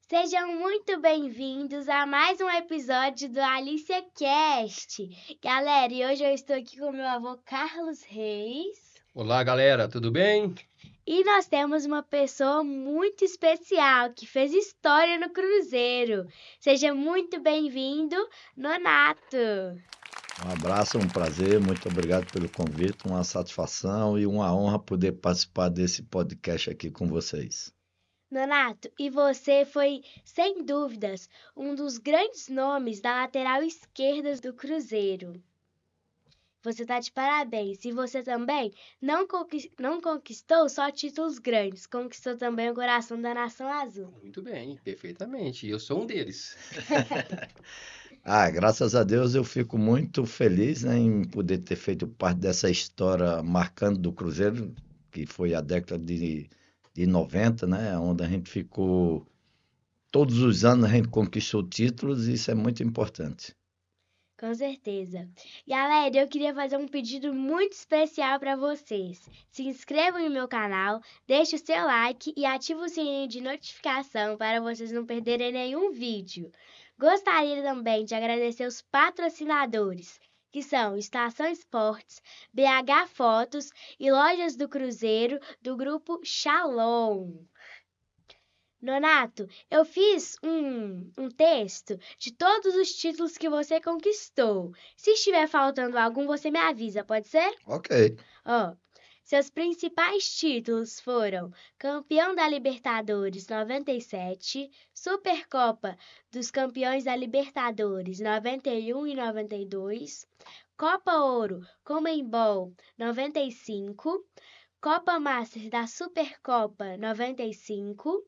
Sejam muito bem-vindos a mais um episódio do Alicia Cast. Galera, e hoje eu estou aqui com meu avô Carlos Reis. Olá, galera, tudo bem? E nós temos uma pessoa muito especial que fez história no Cruzeiro. Seja muito bem-vindo, Nonato. Um abraço, um prazer, muito obrigado pelo convite, uma satisfação e uma honra poder participar desse podcast aqui com vocês. Nonato, e você foi, sem dúvidas, um dos grandes nomes da lateral esquerda do Cruzeiro. Você está de parabéns. E você também não conquistou só títulos grandes, conquistou também o coração da Nação Azul. Muito bem, perfeitamente. Eu sou um deles. Graças a Deus eu fico muito feliz, né, em poder ter feito parte dessa história marcante do Cruzeiro, que foi a década de 90, né, onde a gente ficou, todos os anos a gente conquistou títulos e isso é muito importante. Com certeza. Galera, eu queria fazer um pedido muito especial para vocês. Se inscrevam no meu canal, deixe o seu like e ative o sininho de notificação para vocês não perderem nenhum vídeo. Gostaria também de agradecer os patrocinadores, que são Estação Esportes, BH Fotos e Lojas do Cruzeiro do grupo Shalom. Nonato, eu fiz um texto de todos os títulos que você conquistou. Se estiver faltando algum, você me avisa, pode ser? Ok. Seus principais títulos foram Campeão da Libertadores 97, Supercopa dos Campeões da Libertadores 91 e 92, Copa Ouro Conmebol 95, Copa Master da Supercopa 95,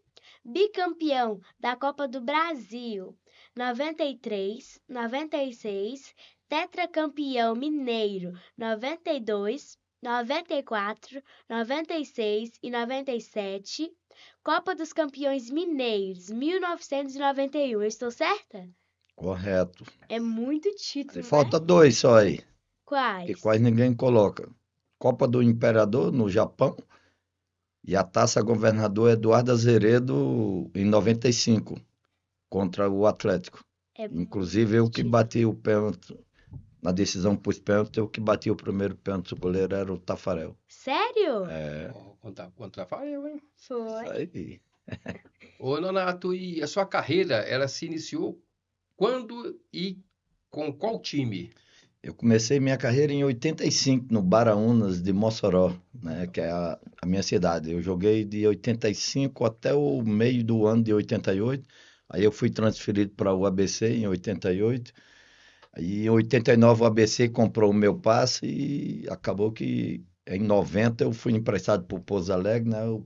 bicampeão da Copa do Brasil 93, 96, tetracampeão mineiro 92, 94, 96 e 97, Copa dos Campeões Mineiros 1991. Eu estou certa? Correto. É muito título, Falta dois só aí, Quais? que quase ninguém coloca. Copa do Imperador no Japão e a Taça Governador Eduardo Azeredo em 95 contra o Atlético. Inclusive eu que bati o pênalti na decisão para os pênaltis, eu que bati o primeiro pênalti, o goleiro era o Tafarel. Sério? Contra o Tafarel, hein? Foi. Isso aí. Ô, Nonato, e a sua carreira, ela se iniciou quando e com qual time? Eu comecei minha carreira em 85 no Baraunas de Mossoró, né, que é a minha cidade. Eu joguei de 85 até o meio do ano de 88. Aí eu fui transferido para o ABC em 88. Aí em 89 o ABC comprou o meu passe e acabou que em 90 eu fui emprestado para o Pouso Alegre, né? O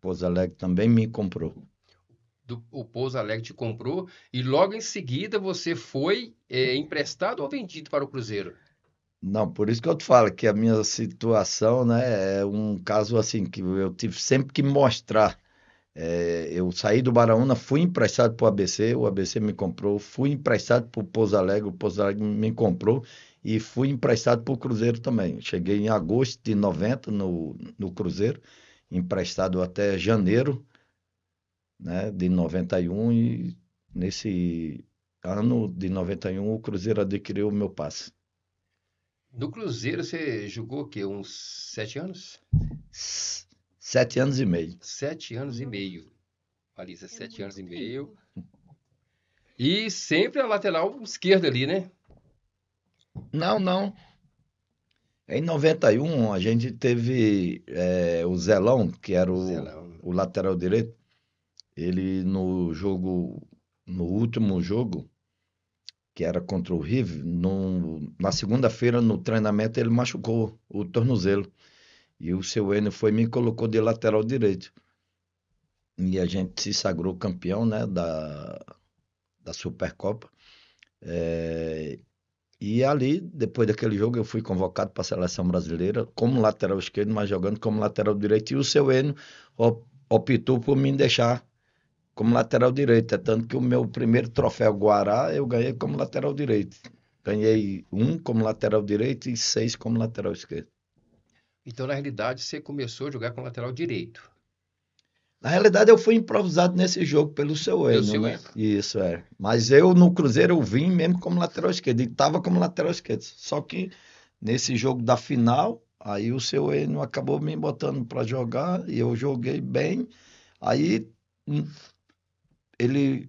Pouso Alegre também me comprou. O Pouso Alegre te comprou e logo em seguida você foi emprestado ou vendido para o Cruzeiro? Não, por isso que eu te falo que a minha situação, né, é um caso assim que eu tive sempre que mostrar. Eu saí do Baraúna, fui emprestado para o ABC me comprou, fui emprestado para o Pouso Alegre me comprou e fui emprestado para o Cruzeiro também. Cheguei em agosto de 90 no Cruzeiro, emprestado até janeiro, né, de 91 e nesse ano de 91 o Cruzeiro adquiriu o meu passe. No Cruzeiro você jogou o quê? Uns 7 anos? 7 anos e meio. 7 anos e meio. Alisa, 7 anos e meio. E sempre a lateral esquerda ali, né? Não. Em 91 a gente teve o Zelão, que era Zelão. o lateral direito. Ele no último jogo, que era contra o River, na segunda-feira no treinamento ele machucou o tornozelo. E o seu Enio foi e me colocou de lateral direito. E a gente se sagrou campeão, né, da Supercopa. E ali, depois daquele jogo, eu fui convocado para a seleção brasileira como lateral esquerdo, mas jogando como lateral direito. E o seu Enio optou por me deixar como lateral direito. É tanto que o meu primeiro troféu Guará eu ganhei como lateral direito. Ganhei 1 como lateral direito e 6 como lateral esquerdo. Então, na realidade, você começou a jogar com lateral direito. Na realidade, eu fui improvisado nesse jogo pelo seu Pelo Enio, seu né? Enio. Isso, é. Mas eu, no Cruzeiro, eu vim mesmo como lateral esquerdo. E tava como lateral esquerdo. Só que nesse jogo da final, aí o seu Enio acabou me botando para jogar e eu joguei bem. Aí ele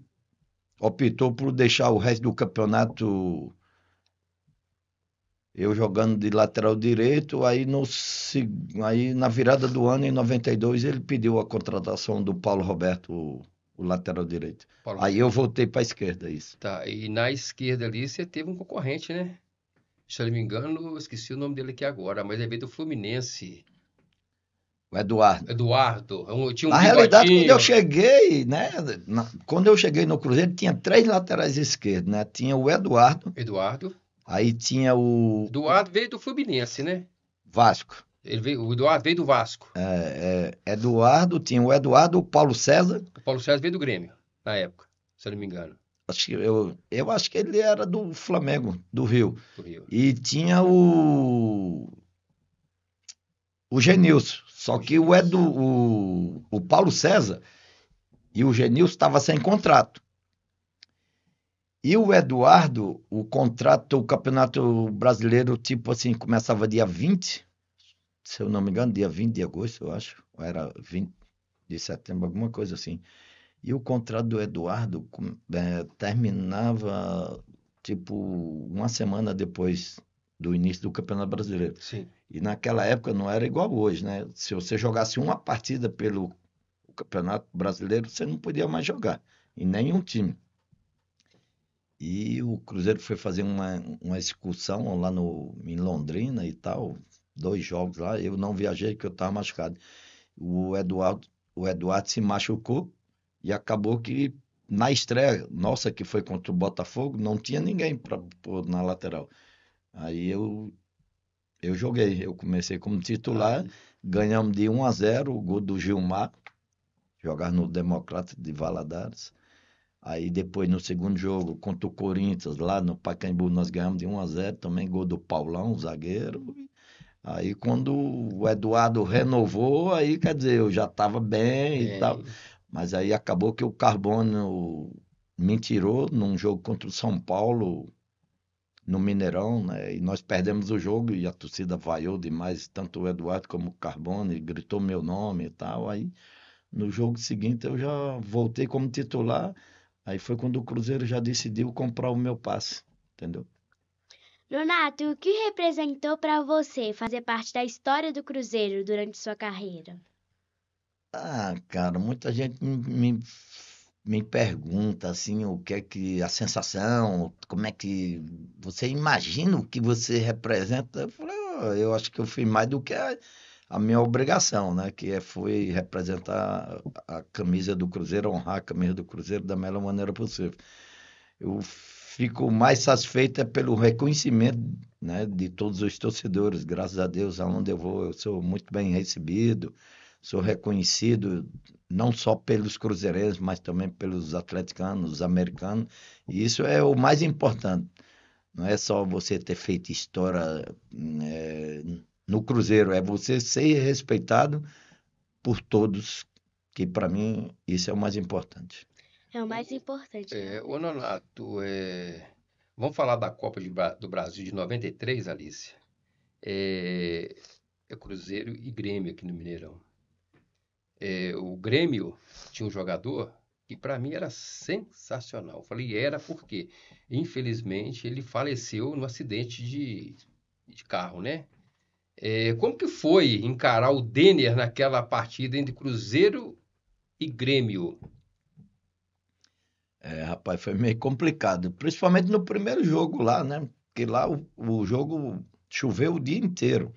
optou por deixar o resto do campeonato eu jogando de lateral direito. Aí na virada do ano, em 92, ele pediu a contratação do Paulo Roberto, o lateral direito. Paulo Aí Roberto. eu voltei para a esquerda, isso. Tá, e na esquerda ali você teve um concorrente, né? Se eu não me engano, eu esqueci o nome dele aqui agora, mas ele veio do Fluminense. O Eduardo. Eduardo. Tinha um Na realidade, quando eu bigodinho. cheguei, né? Quando eu cheguei no Cruzeiro, tinha 3 laterais esquerdos, né? Tinha o Eduardo, Eduardo. aí tinha o Eduardo veio do Fluminense, né? Vasco. O Eduardo veio do Vasco. Eduardo, tinha o Eduardo, o Paulo César. O Paulo César veio do Grêmio, na época, se eu não me engano, Eu acho que ele era do Flamengo, do Rio. do Rio. E tinha o Genilson. Só que o Paulo César e o Genilson estavam sem contrato. E o Eduardo, o contrato, o Campeonato Brasileiro, tipo assim, começava dia 20, se eu não me engano, dia 20 de agosto, eu acho. Ou era 20 de setembro, alguma coisa assim. E o contrato do Eduardo terminava, tipo, uma semana depois do início do Campeonato Brasileiro. Sim. E naquela época não era igual hoje, né? Se você jogasse uma partida pelo Campeonato Brasileiro, você não podia mais jogar, em nenhum time. E o Cruzeiro foi fazer uma excursão lá em Londrina e tal, 2 jogos lá. Eu não viajei porque eu estava machucado. O Eduardo se machucou e acabou que na estreia nossa, que foi contra o Botafogo, não tinha ninguém para pôr na lateral. Aí eu joguei, eu comecei como titular, ganhamos de 1-0, o gol do Gilmar, jogar no Democrata de Valadares. Aí depois no segundo jogo contra o Corinthians, lá no Pacaembu, nós ganhamos de 1-0, também gol do Paulão, zagueiro. Aí quando o Eduardo renovou, aí quer dizer, eu já estava bem e tal. Mas aí acabou que o Carbono me tirou num jogo contra o São Paulo, no Mineirão, né? E nós perdemos o jogo e a torcida vaiou demais, tanto o Eduardo como o Carbono, e gritou meu nome e tal. Aí no jogo seguinte eu já voltei como titular. Aí foi quando o Cruzeiro já decidiu comprar o meu passe, entendeu? Nonato, o que representou para você fazer parte da história do Cruzeiro durante sua carreira? Ah, cara, muita gente me pergunta assim, o que é que a sensação, como é que você imagina o que você representa? Eu falei, eu acho que eu fui mais do que a minha obrigação, né? Foi representar a camisa do Cruzeiro, honrar a camisa do Cruzeiro da melhor maneira possível. Eu fico mais satisfeito pelo reconhecimento, né, de todos os torcedores. Graças a Deus, aonde eu vou, eu sou muito bem recebido, sou reconhecido não só pelos cruzeirenses, mas também pelos atleticanos, os americanos. E isso é o mais importante. Não é só você ter feito história, no Cruzeiro, é você ser respeitado por todos, que para mim isso é o mais importante. É o mais importante. Ô Nonato, vamos falar da Copa do Brasil de 93, Alice. É Cruzeiro e Grêmio aqui no Mineirão. O Grêmio tinha um jogador que para mim era sensacional. Eu falei, era porque, infelizmente, ele faleceu no acidente de carro, né? Como que foi encarar o Denner naquela partida entre Cruzeiro e Grêmio? Rapaz, foi meio complicado, principalmente no primeiro jogo lá, né? Porque lá o jogo choveu o dia inteiro.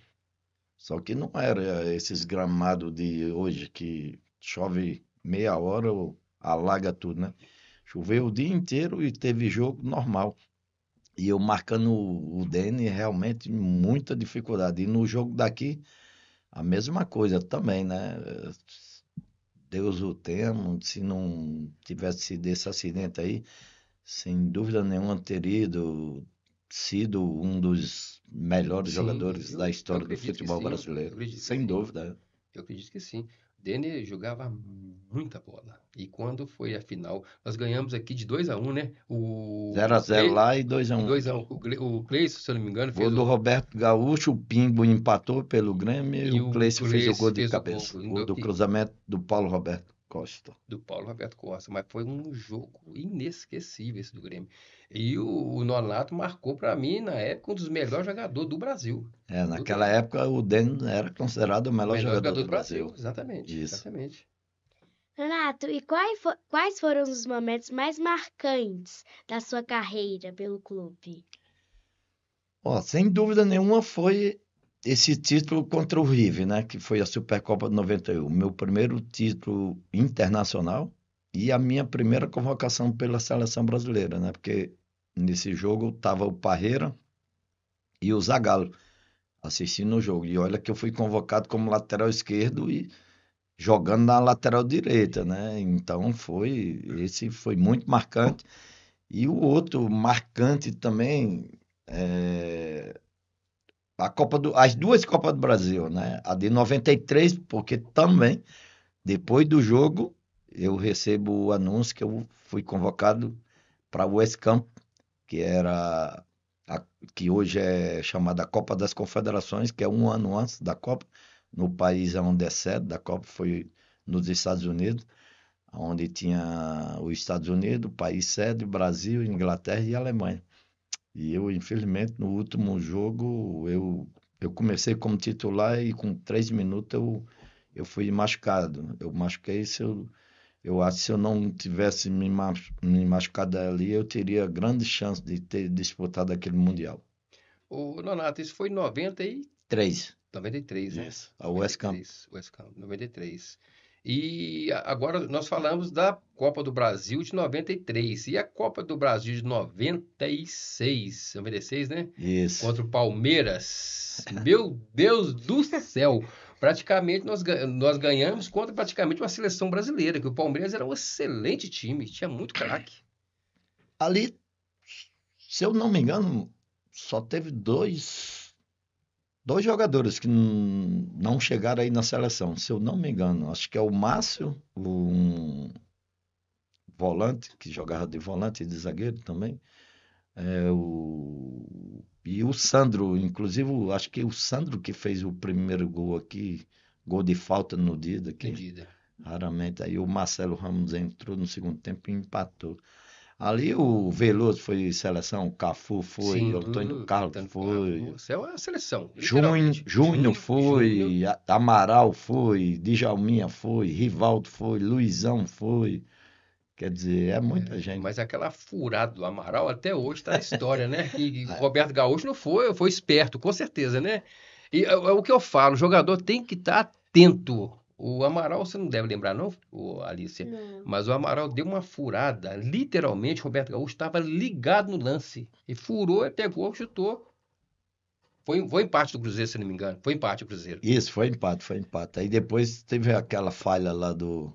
Só que não era esses gramados de hoje que chove meia hora ou alaga tudo, né? Choveu o dia inteiro e teve jogo normal. E eu marcando o Dene realmente muita dificuldade. E no jogo daqui, a mesma coisa também, né? Deus o tenha, se não tivesse sido esse acidente aí, sem dúvida nenhuma teria sido um dos melhores Sim, jogadores da eu história do acredito que futebol sim. Eu brasileiro. acredito que Sem sim. dúvida. Eu acredito que sim. Denner jogava muita bola. E quando foi a final, nós ganhamos aqui de 2-1, né? 0-0 lá e 2-1 aqui. 2-1. O Cleison, se eu não me engano, Gol fez do o. Roberto Gaúcho, o Pingo empatou pelo Grêmio e E o o Cleiton fez o gol Cleison de fez o gol cabeça. Gol do cruzamento do Paulo Roberto Costa. do Paulo Roberto Costa. Mas foi um jogo inesquecível esse do Grêmio. E o Nonato marcou para mim, na época, um dos melhores jogadores do Brasil. Naquela época o Denner era considerado o melhor jogador do Brasil. Exatamente, Isso. exatamente. Renato, e quais foram os momentos mais marcantes da sua carreira pelo clube? Sem dúvida nenhuma foi esse título contra o River, né? Que foi a Supercopa de 91. Meu primeiro título internacional e a minha primeira convocação pela seleção brasileira, né? Porque nesse jogo estava o Parreira e o Zagallo assistindo o jogo. E olha que eu fui convocado como lateral esquerdo e jogando na lateral direita, né? Então esse foi muito marcante. E o outro marcante também as duas Copas do Brasil, né? A de 93, porque também depois do jogo eu recebo o anúncio que eu fui convocado para o West Camp, que era que hoje é chamada Copa das Confederações, que é um ano antes da Copa, no país onde é sede da Copa, foi nos Estados Unidos, onde tinha os Estados Unidos, o país sede, Brasil, Inglaterra e Alemanha. E eu, infelizmente, no último jogo, eu comecei como titular e com 3 minutos eu fui machucado. Eu machuquei, eu acho que se eu não tivesse me machucado ali, eu teria grande chance de ter disputado aquele Mundial. O Nonato, isso foi em 3. 93, né? Isso, a West Camp. 93, West Ham, 93. E agora nós falamos da Copa do Brasil de 93. E a Copa do Brasil de 96, 96, né? Isso. Contra o Palmeiras. Meu Deus do céu! Praticamente nós ganhamos contra praticamente uma seleção brasileira, que o Palmeiras era um excelente time, tinha muito craque. Ali, se eu não me engano, só teve dois jogadores que não chegaram aí na seleção, se eu não me engano. Acho que é o Márcio, um volante, que jogava de volante e de zagueiro também. E o Sandro, inclusive, acho que o Sandro que fez o primeiro gol aqui, gol de falta no dia daqui. Entendida. Raramente. Aí o Marcelo Ramos entrou no segundo tempo e empatou. Ali o Veloso foi seleção, o Cafu foi, Sim, o Antônio Carlos Antônio foi, Carlos. Isso é uma seleção, Júnior, literalmente. Júnior foi, Amaral foi, Djalminha foi, Rivaldo foi, Luizão foi. Quer dizer, é muita gente. Mas aquela furada do Amaral até hoje está na história, né? Que Roberto Gaúcho não foi esperto, com certeza, né? E é o que eu falo, o jogador tem que estar atento. O Amaral, você não deve lembrar, não, Alicia? Não. Mas o Amaral deu uma furada. Literalmente, o Roberto Gaúcho estava ligado no lance. E furou, e pegou, chutou. Foi empate do Cruzeiro, se não me engano. Foi empate do Cruzeiro. Isso, foi empate. Aí depois teve aquela falha lá do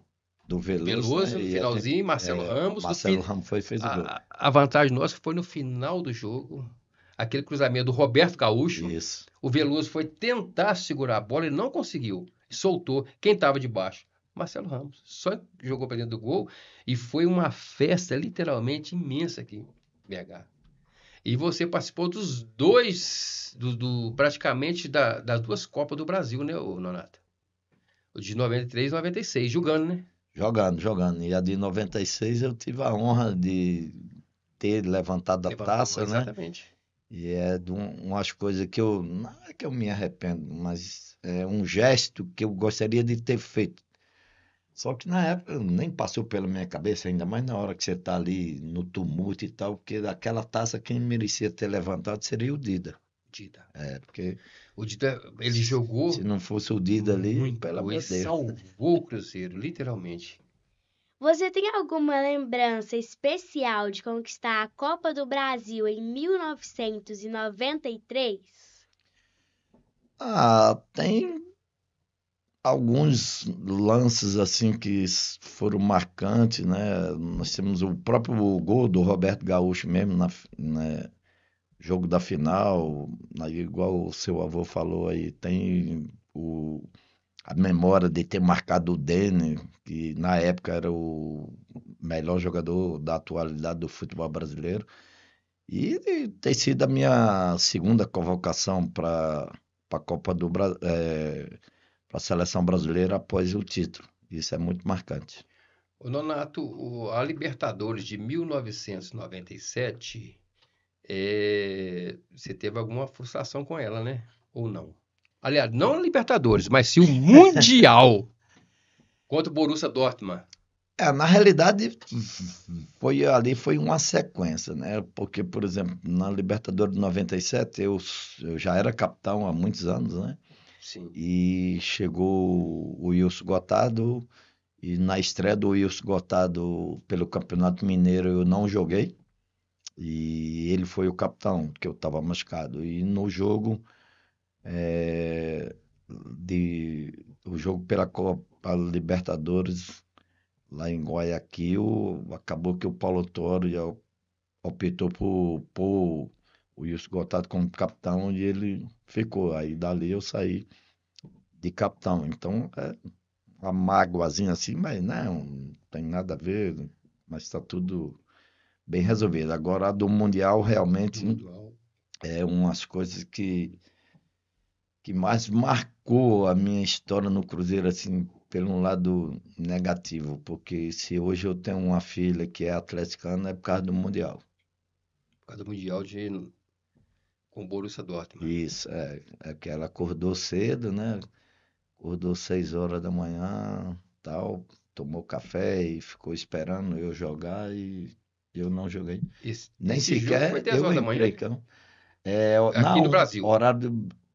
Veloso, Veloso né? no finalzinho, Marcelo Ramos. Marcelo Ramos fez o gol. A vantagem nossa foi no final do jogo. Aquele cruzamento do Roberto Gaúcho. Isso. O Veloso foi tentar segurar a bola e não conseguiu. Soltou. Quem estava debaixo? Marcelo Ramos. Só jogou para dentro do gol e foi uma festa literalmente imensa aqui em BH. E você participou dos dois, praticamente das duas Copas do Brasil, né, Nonato? O de 93 e 96, jogando, né? Jogando. E a de 96 eu tive a honra de ter levantado a taça, né? Exatamente. E é de umas coisas que não é que eu me arrependo, mas é um gesto que eu gostaria de ter feito. Só que na época nem passou pela minha cabeça, ainda mais na hora que você está ali no tumulto e tal, porque daquela taça quem merecia ter levantado seria o Dida. Porque o Dida, ele jogou. Se não fosse o Dida ali, muito, pelo amor de Deus. Salvou o Cruzeiro, literalmente. Você tem alguma lembrança especial de conquistar a Copa do Brasil em 1993? Tem alguns lances assim que foram marcantes, né? Nós temos o próprio gol do Roberto Gaúcho mesmo né, jogo da final, aí, igual o seu avô falou aí, tem a memória de ter marcado o Dene, que na época era o melhor jogador da atualidade do futebol brasileiro, e ter sido a minha segunda convocação para a Copa do Brasil, para a seleção brasileira após o título. Isso é muito marcante. Ô Nonato, a Libertadores de 1997, você teve alguma frustração com ela, né? Ou não? Aliás, não a Libertadores, mas sim o Mundial contra o Borussia Dortmund. Na realidade, foi uma sequência, né? Porque, por exemplo, na Libertadores de 97, eu já era capitão há muitos anos, né? Sim. E chegou o Wilson Gotardo, e na estreia do Wilson Gotardo pelo Campeonato Mineiro eu não joguei, e ele foi o capitão, porque eu estava machucado. E no jogo, o jogo pela Copa Libertadores, lá em Guayaquil, acabou que o Paulo Autuori optou por pôr o Wilson Gotardo como capitão e ele ficou. Aí dali eu saí de capitão. Então, uma mágoazinha assim, mas não tem nada a ver, mas está tudo bem resolvido. Agora, a do Mundial realmente é umas coisas que mais marcou a minha história no Cruzeiro, assim, pelo lado negativo, porque se hoje eu tenho uma filha que é atleticana, é por causa do Mundial. Por causa do Mundial com o Borussia Dortmund. Isso, é que ela acordou cedo, né? Acordou 6 horas da manhã, tal, tomou café e ficou esperando eu jogar e eu não joguei. Nem Esse jogo foi sequer 10 eu horas da entrei, manhã? cara. Aqui no Não, Brasil.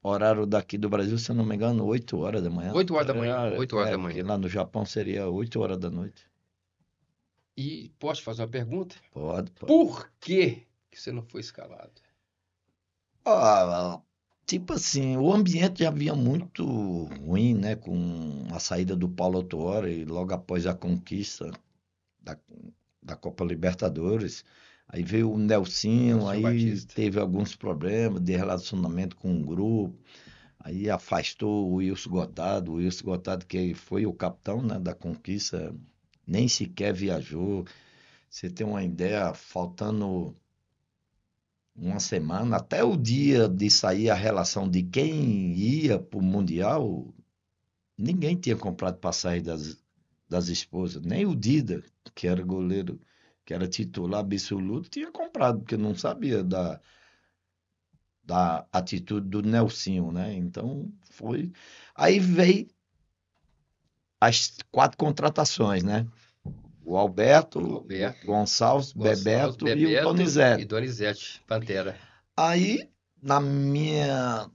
horário daqui do Brasil, se eu não me engano, 8 horas da manhã. 8 horas da manhã. 8 horas da Porque manhã. lá no Japão seria 8 horas da noite. E posso fazer uma pergunta? Pode. Por que você não foi escalado? Tipo assim, o ambiente já vinha muito ruim, né? Com a saída do Paulo Autuori, logo após a conquista da, da Copa Libertadores. Aí veio o Nelsinho, Nelson aí Batista. teve alguns problemas de relacionamento com o grupo. Aí afastou o Wilson Gotardo que foi o capitão, né, da conquista, nem sequer viajou. Você tem uma ideia, faltando uma semana, até o dia de sair a relação de quem ia para o Mundial, ninguém tinha comprado passagem das esposas, nem o Dida, que era goleiro, que era titular absoluto, tinha comprado, porque não sabia da atitude do Nelsinho, né? Então foi. Aí veio as 4 contratações, né? O Alberto, Gonçalves, Bebeto e o Donizete. E Donizete, Pantera. Aí, na minha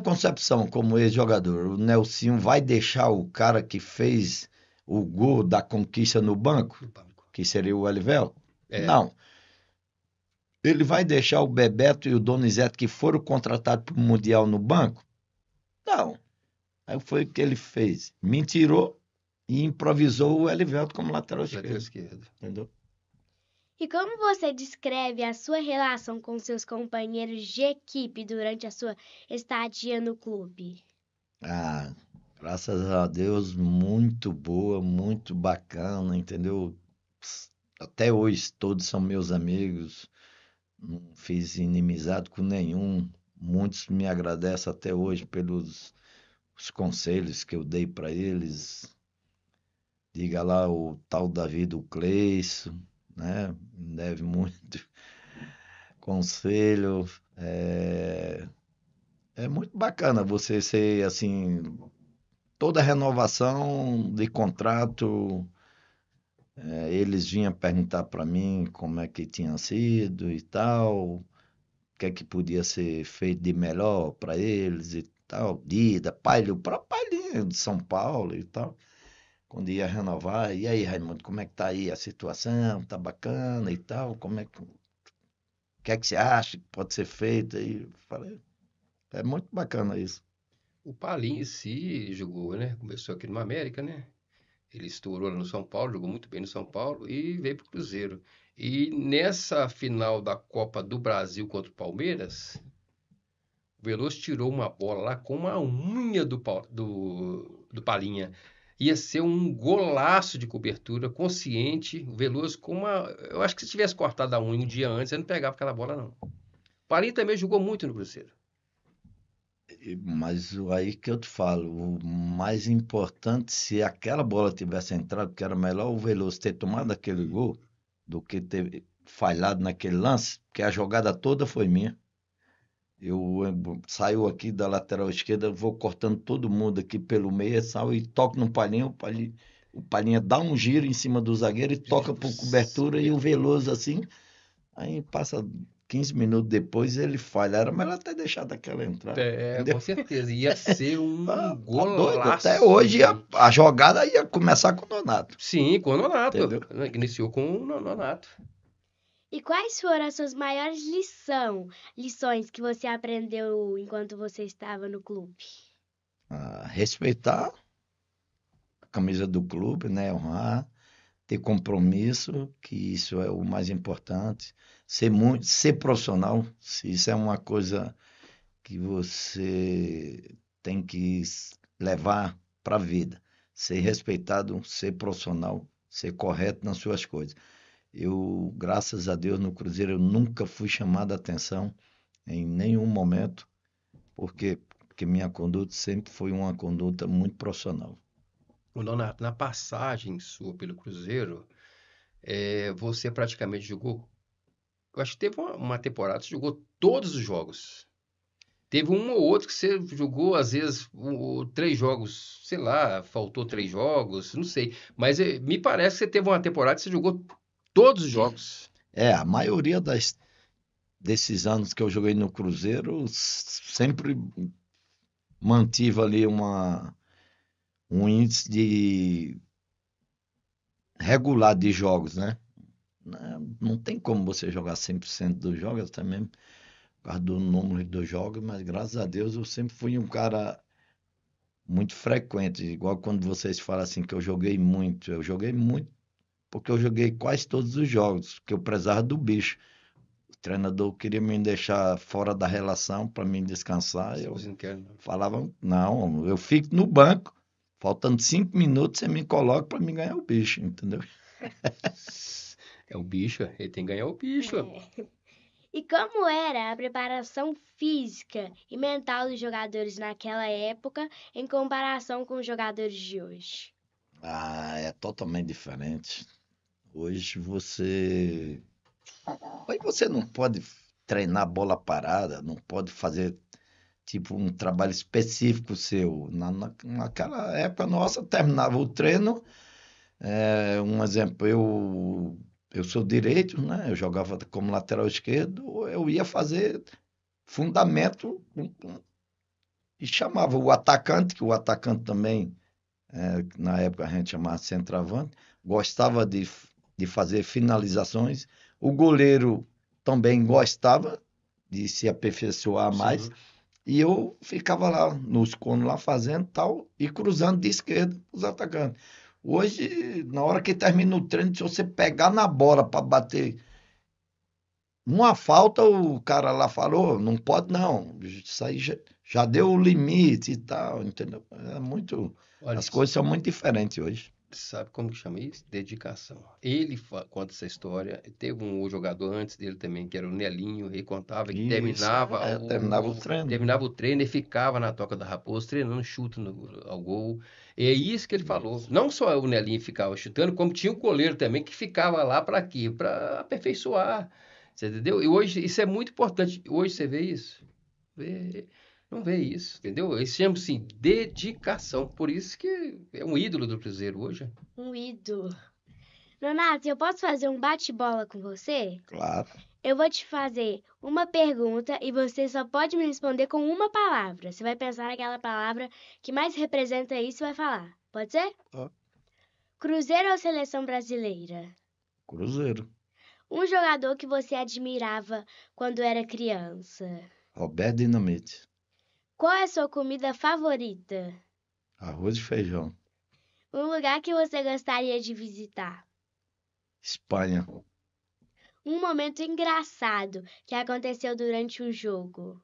concepção como ex-jogador, o Nelsinho vai deixar o cara que fez o gol da conquista no banco, que seria o Elivel? Não. Ele vai deixar o Bebeto e o Donizete que foram contratados para o Mundial no banco? Não. Aí foi o que ele fez. Me tirou e improvisou o Elivelto como lateral esquerdo. Entendeu? E como você descreve a sua relação com seus companheiros de equipe durante a sua estadia no clube? Graças a Deus, muito boa, muito bacana, entendeu? Até hoje todos são meus amigos, não fiz inimizade com nenhum. Muitos me agradecem até hoje pelos os conselhos que eu dei para eles. Diga lá o tal Davi do Cleiço, né? Me deve muito conselho. É muito bacana você ser assim, toda renovação de contrato, eles vinham perguntar para mim como é que tinha sido e tal, o que é que podia ser feito de melhor para eles e tal. Dida, Pailho, o próprio Pailinho de São Paulo e tal. Quando ia renovar, e aí, Raimundo, como é que tá aí a situação? Tá bacana e tal? O que é que você acha que pode ser feito? Aí eu falei, é muito bacana isso. O Palinho em si jogou, né? Começou aqui no América, né? Ele estourou lá no São Paulo, jogou muito bem no São Paulo e veio para o Cruzeiro. E nessa final da Copa do Brasil contra o Palmeiras, o Veloso tirou uma bola lá com uma unha do Palinha. Ia ser um golaço de cobertura, consciente, o Veloso com uma... Eu acho que se tivesse cortado a unha um dia antes, ele não pegava aquela bola, não. O Palinha também jogou muito no Cruzeiro. Mas aí que eu te falo, o mais importante, se aquela bola tivesse entrado, porque era melhor o Veloso ter tomado aquele gol do que ter falhado naquele lance, porque a jogada toda foi minha. Eu saio aqui da lateral esquerda, vou cortando todo mundo aqui pelo meio, saio e toco no Palhinha, o Palhinha dá um giro em cima do zagueiro e toca por cobertura e o Veloso assim, aí passa 15 minutos depois ele falha. Era melhor ter deixado aquela entrar, É, entendeu? com certeza. Ia ser um Tá doido, até golaço hoje a jogada ia começar com o Donato, Sim, com o Nonato. entendeu? Iniciou com o Nonato. E quais foram as suas maiores lições que você aprendeu enquanto você estava no clube? Respeitar a camisa do clube, né? Honrar, ter compromisso, que isso é o mais importante. Ser profissional, se isso é uma coisa que você tem que levar para a vida. Ser respeitado, ser profissional, ser correto nas suas coisas. Eu, graças a Deus, no Cruzeiro, eu nunca fui chamado a atenção em nenhum momento, porque minha conduta sempre foi uma conduta muito profissional. O Nonato, na passagem sua pelo Cruzeiro, você praticamente jogou. Eu acho que teve uma temporada que você jogou todos os jogos. Teve um ou outro que você jogou, às vezes, 3 jogos, sei lá, faltou 3 jogos, não sei. Mas me parece que você teve uma temporada que você jogou todos os jogos. A maioria desses anos que eu joguei no Cruzeiro, sempre mantive ali um índice de regular de jogos, né? Não tem como você jogar 100% dos jogos, até mesmo por causa do número dos jogos, mas graças a Deus eu sempre fui um cara muito frequente, igual quando vocês falam assim que eu joguei muito porque eu joguei quase todos os jogos, porque eu precisava do bicho. O treinador queria me deixar fora da relação para mim descansar, eu Você não quer, não. falava, não, eu fico no banco, faltando 5 minutos você me coloca para mim ganhar o bicho, entendeu? É o bicho, ele tem que ganhar o bicho. E como era a preparação física e mental dos jogadores naquela época em comparação com os jogadores de hoje? É totalmente diferente. Hoje você não pode treinar bola parada, não pode fazer tipo um trabalho específico seu. Naquela época nossa, terminava o treino, um exemplo, eu sou direito, né? Eu jogava como lateral esquerdo, eu ia fazer fundamento e chamava o atacante, que o atacante também, na época a gente chamava centroavante, gostava de fazer finalizações. O goleiro também gostava de se aperfeiçoar mais. Sim. E eu ficava lá nos conos lá fazendo tal e cruzando de esquerda os atacantes. Hoje, na hora que termina o treino, se você pegar na bola para bater uma falta, o cara lá falou, não pode não. Isso aí já deu o limite e tal, entendeu? Olha As isso. coisas são muito diferentes hoje. Sabe como que chama isso? Dedicação. Ele conta essa história. Teve um jogador antes dele também, que era o Nelinho. Ele contava que Isso, terminava o treino. terminava o treino e ficava na Toca da Raposa treinando chute ao gol. E é isso que ele falou. Isso. Não só o Nelinho ficava chutando, como tinha o goleiro também que ficava lá para quê? Para aperfeiçoar. Você entendeu? E hoje isso é muito importante. Hoje você vê isso? Não vê isso, entendeu? Eles chamam assim dedicação. Por isso que é um ídolo do Cruzeiro hoje. Um ídolo. Nonato, eu posso fazer um bate-bola com você? Claro. Eu vou te fazer uma pergunta e você só pode me responder com uma palavra. Você vai pensar naquela palavra que mais representa isso e vai falar. Pode ser? Ó, Cruzeiro ou Seleção Brasileira? Cruzeiro. Um jogador que você admirava quando era criança. Roberto Dinamite. Qual é a sua comida favorita? Arroz e feijão. Um lugar que você gostaria de visitar. Espanha. Um momento engraçado que aconteceu durante um jogo.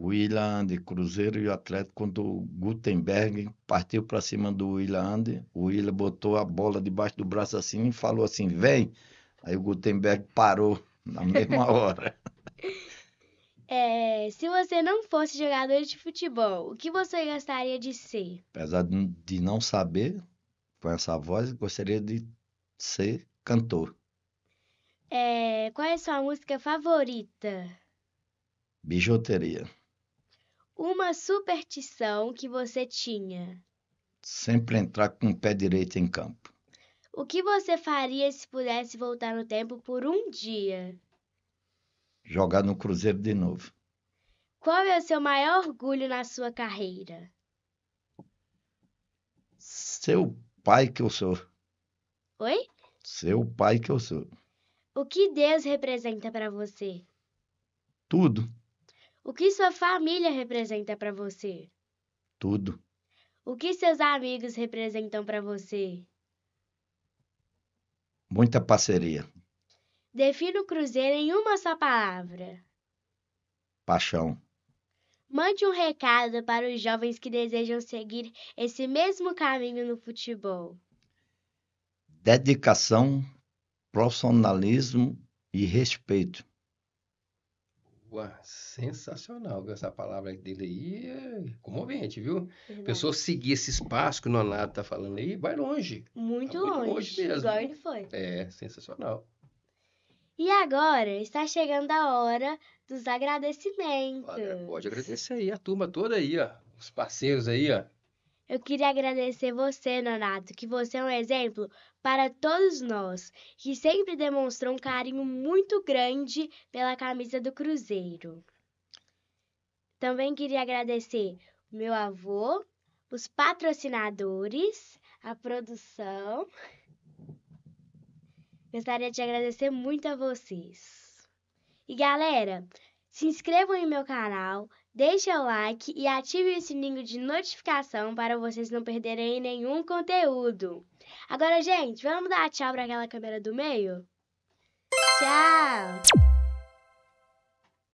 O Willian Cruzeiro e o Atlético, quando o Gutenberg partiu para cima do Willian, o Willian botou a bola debaixo do braço assim e falou assim, vem. Aí o Gutenberg parou na mesma hora. Se você não fosse jogador de futebol, o que você gostaria de ser? Apesar de não saber, com essa voz, gostaria de ser cantor. Qual é a sua música favorita? Bijuteria. Uma superstição que você tinha. Sempre entrar com o pé direito em campo. O que você faria se pudesse voltar no tempo por um dia? Jogar no Cruzeiro de novo. Qual é o seu maior orgulho na sua carreira? Ser o pai que eu sou. Oi? Ser o pai que eu sou. O que Deus representa para você? Tudo, O que sua família representa para você? tudo. O que seus amigos representam para você? Muita parceria. Defina o Cruzeiro em uma só palavra. Paixão. Mande um recado para os jovens que desejam seguir esse mesmo caminho no futebol. Dedicação, profissionalismo e respeito. Ué, sensacional, viu? Essa palavra dele aí é comovente, viu? Verdade. Pessoa seguir esse espaço que o Nonato tá falando aí, vai longe. Muito Tá muito longe, longe mesmo. igual ele foi. É, sensacional. E agora está chegando a hora dos agradecimentos. Pode agradecer aí a turma toda aí, ó. Os parceiros aí, ó. Eu queria agradecer você, Nonato, que você é um exemplo para todos nós, que sempre demonstrou um carinho muito grande pela camisa do Cruzeiro. Também queria agradecer o meu avô, os patrocinadores, a produção. Gostaria de agradecer muito a vocês. E galera, se inscrevam em meu canal, deixem o like e ativem o sininho de notificação para vocês não perderem nenhum conteúdo. Agora, gente, vamos dar tchau para aquela câmera do meio? Tchau!